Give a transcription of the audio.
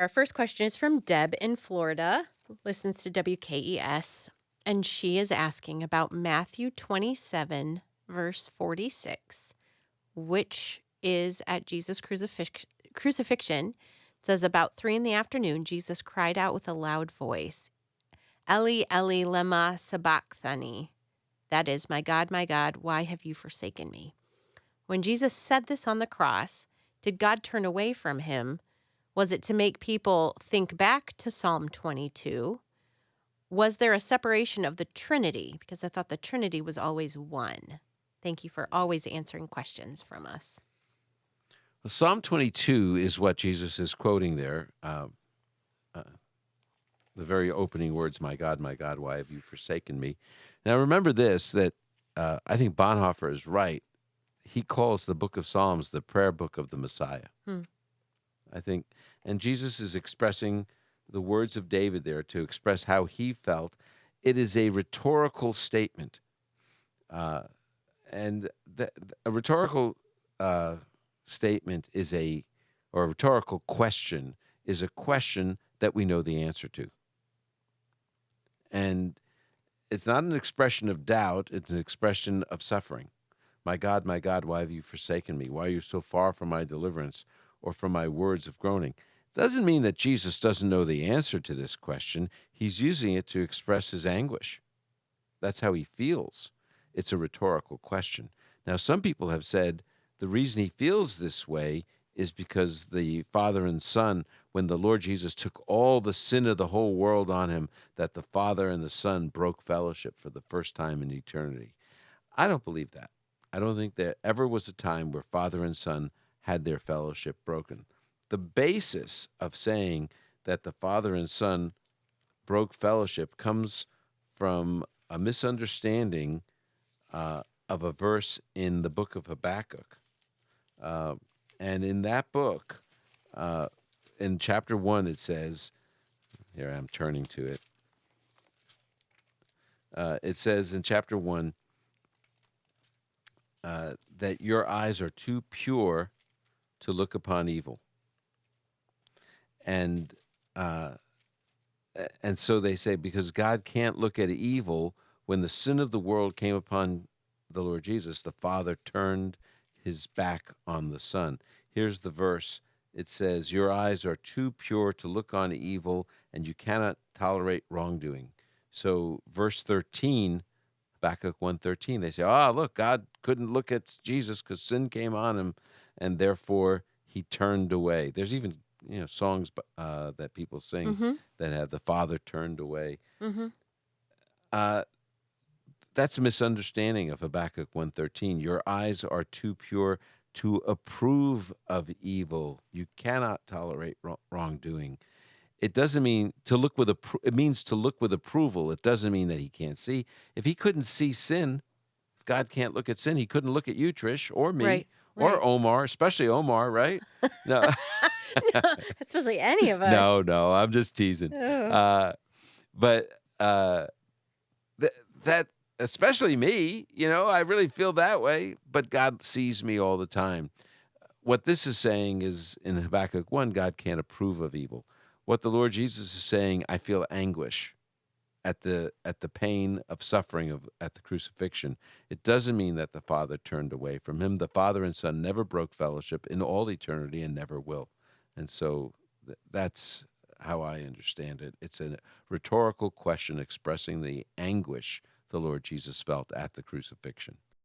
Our first question is from Deb in Florida, listens to WKES, and she is asking about Matthew 27, verse 46, which is at Jesus' crucifixion. It says, about 3 p.m, Jesus cried out with a loud voice, Eli, Eli, lema sabachthani. That is, my God, why have you forsaken me? When Jesus said this on the cross, did God turn away from him? Was it to make people think back to Psalm 22? Was there a separation of the Trinity? Because I thought the Trinity was always one. Thank you for always answering questions from us. Well, Psalm 22 is what Jesus is quoting there. The very opening words, my God, why have you forsaken me? Now remember this, that I think Bonhoeffer is right. He calls the book of Psalms the prayer book of the Messiah. I think, and Jesus is expressing the words of David there to express how he felt. It is a rhetorical statement. And a rhetorical statement is or a rhetorical question is a question that we know the answer to. And it's not an expression of doubt, it's an expression of suffering. My God, why have you forsaken me? Why are you so far from my deliverance or from my words of groaning? It doesn't mean that Jesus doesn't know the answer to this question. He's using it to express his anguish. That's how he feels. It's a rhetorical question. Now, some people have said the reason he feels this way is because the Father and Son, when the Lord Jesus took all the sin of the whole world on him, that the Father and the Son broke fellowship for the first time in eternity. I don't believe that. I don't think there ever was a time where Father and Son had their fellowship broken. The basis of saying that the Father and Son broke fellowship comes from a misunderstanding of a verse in the book of Habakkuk. And in that book, in chapter 1, it says, here I'm turning to it. It says in chapter 1 that your eyes are too pure to look upon evil. And so they say, because God can't look at evil, when the sin of the world came upon the Lord Jesus, the Father turned his back on the Son. Here's the verse. It says, your eyes are too pure to look on evil, and you cannot tolerate wrongdoing. So verse 13, Habakkuk 1:13, they say, look, God couldn't look at Jesus because sin came on him, and therefore he turned away. There's even songs that people sing that have the Father turned away. That's a misunderstanding of Habakkuk 1:13. Your eyes are too pure to approve of evil. You cannot tolerate wrongdoing. It doesn't mean to look with it means to look with approval. It doesn't mean that he can't see. If he couldn't see sin, if God can't look at sin, he couldn't look at you, Trish, or me, Right. or Omar, especially Omar, right? No, No, especially any of us. no, I'm just teasing. Oh. But that especially me, I really feel that way, but God sees me all the time. What this is saying is, in Habakkuk 1, God can't approve of evil. What the Lord Jesus is saying, I feel anguish at the pain of suffering at the crucifixion. It doesn't mean that the Father turned away from him. The Father and Son never broke fellowship in all eternity and never will. And so that's how I understand it. It's a rhetorical question expressing the anguish the Lord Jesus felt at the crucifixion.